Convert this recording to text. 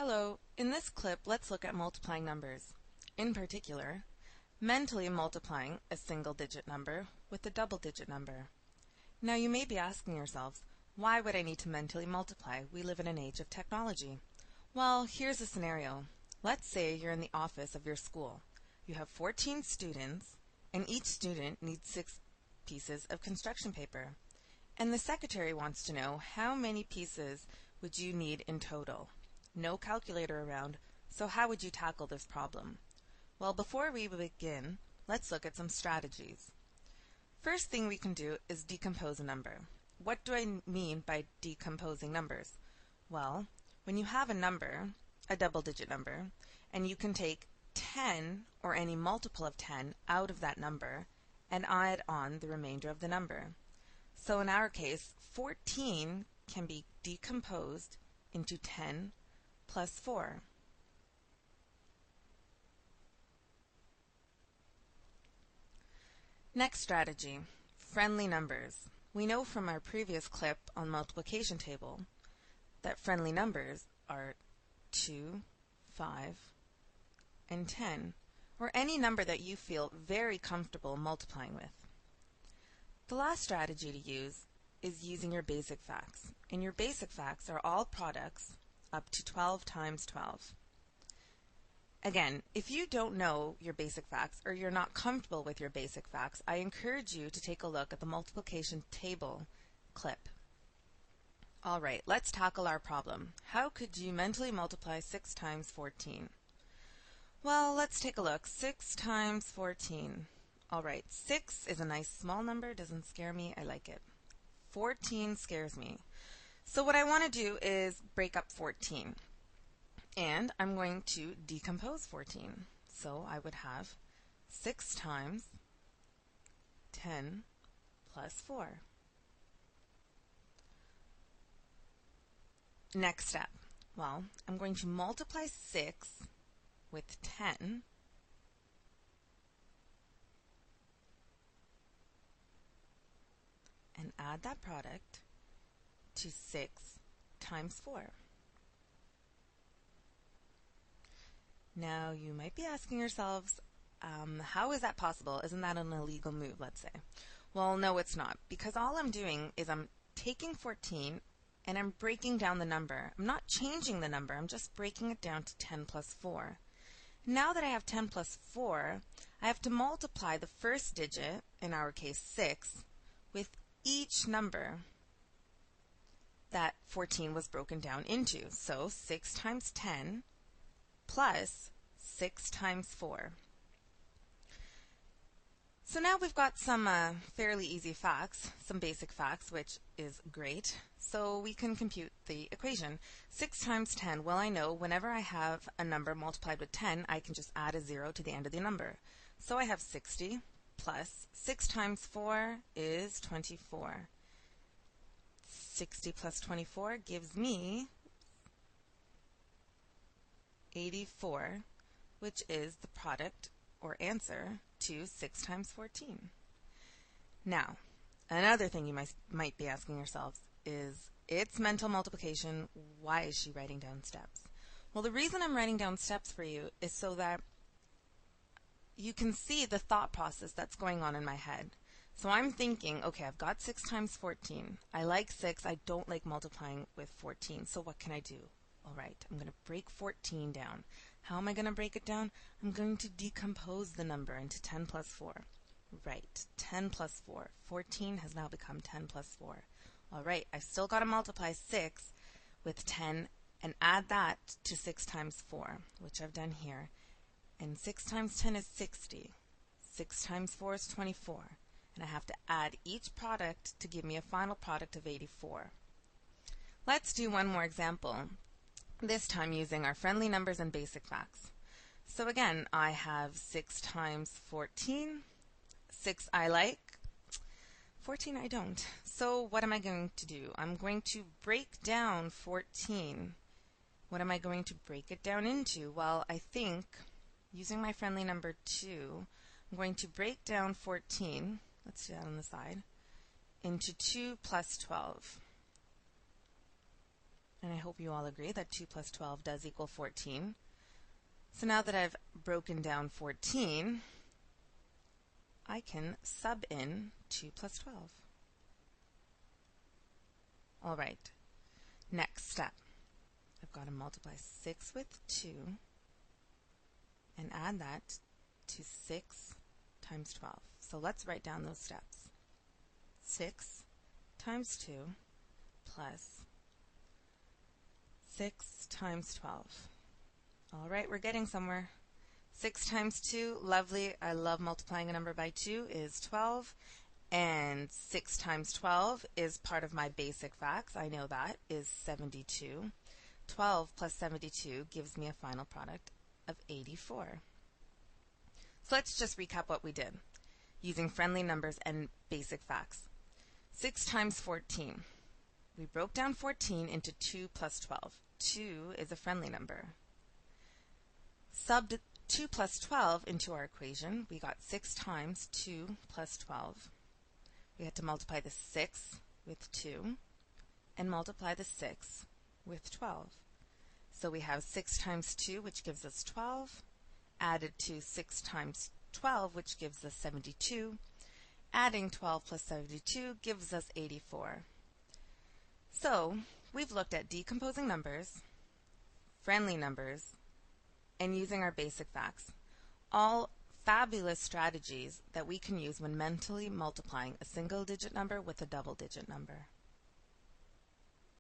Hello, in this clip let's look at multiplying numbers. In particular, mentally multiplying a single-digit number with a double-digit number. Now you may be asking yourselves, why would I need to mentally multiply? We live in an age of technology. Well, here's a scenario. Let's say you're in the office of your school. You have 14 students, and each student needs 6 pieces of construction paper. And the secretary wants to know how many pieces would you need in total. No calculator around, so how would you tackle this problem? Well, before we begin, let's look at some strategies. First thing we can do is decompose a number. What do I mean by decomposing numbers? Well, when you have a number, a double-digit number, and you can take 10 or any multiple of 10 out of that number and add on the remainder of the number. So in our case, 14 can be decomposed into 10 plus 4. Next strategy, friendly numbers. We know from our previous clip on multiplication table that friendly numbers are 2, 5, and 10, or any number that you feel very comfortable multiplying with. The last strategy to use is using your basic facts, and your basic facts are all products up to 12 times 12. Again, if you don't know your basic facts or you're not comfortable with your basic facts, I encourage you to take a look at the multiplication table clip. Alright, let's tackle our problem. How could you mentally multiply 6 times 14? Well, let's take a look. 6 times 14. Alright, 6 is a nice small number, doesn't scare me, I like it. 14 scares me. So what I want to do is break up 14. And I'm going to decompose 14. So I would have 6 times 10 plus 4. Next step. Well, I'm going to multiply 6 with 10 and add that product to 6 times 4. Now you might be asking yourselves, how is that possible? Isn't that an illegal move, let's say? Well, no, it's not, because all I'm doing is I'm taking 14 and I'm breaking down the number. I'm not changing the number, I'm just breaking it down to 10 plus 4. Now that I have 10 plus 4, I have to multiply the first digit, in our case 6, with each number that 14 was broken down into. So 6 times 10 plus 6 times 4. So now we've got some fairly easy facts, some basic facts, which is great. So we can compute the equation. 6 times 10, well, I know whenever I have a number multiplied with 10, I can just add a 0 to the end of the number. So I have 60 plus 6 times 4 is 24. 60 plus 24 gives me 84, which is the product or answer to 6 times 14. Now, another thing you might be asking yourselves is, it's mental multiplication, why is she writing down steps? Well, the reason I'm writing down steps for you is so that you can see the thought process that's going on in my head. So I'm thinking, okay, I've got 6 times 14. I like 6, I don't like multiplying with 14, so what can I do? Alright, I'm going to break 14 down. How am I going to break it down? I'm going to decompose the number into 10 plus 4. Right, 10 plus 4. 14 has now become 10 plus 4. Alright, I've still got to multiply 6 with 10 and add that to 6 times 4, which I've done here. And 6 times 10 is 60. 6 times 4 is 24. And I have to add each product to give me a final product of 84. Let's do one more example, this time using our friendly numbers and basic facts. So again, I have 6 times 14. 6 I like, 14 I don't. So what am I going to do? I'm going to break down 14. What am I going to break it down into? Well, I think using my friendly number 2, I'm going to break down 14, let's do that on the side, into 2 plus 12. And I hope you all agree that 2 plus 12 does equal 14. So now that I've broken down 14, I can sub in 2 plus 12. All right, next step. I've got to multiply 6 with 2 and add that to 6 times 12. So let's write down those steps. 6 times 2 plus 6 times 12. All right, we're getting somewhere. 6 times 2, lovely. I love multiplying a number by 2, is 12. And 6 times 12 is part of my basic facts. I know that is 72. 12 plus 72 gives me a final product of 84. So let's just recap what we did using friendly numbers and basic facts. 6 times 14. We broke down 14 into 2 plus 12. 2 is a friendly number. Subbed 2 plus 12 into our equation. We got 6 times 2 plus 12. We had to multiply the 6 with 2 and multiply the 6 with 12. So we have 6 times 2, which gives us 12, added to 6 times 12, which gives us 72. Adding 12 plus 72 gives us 84. So we've looked at decomposing numbers, friendly numbers, and using our basic facts. All fabulous strategies that we can use when mentally multiplying a single-digit number with a double-digit number.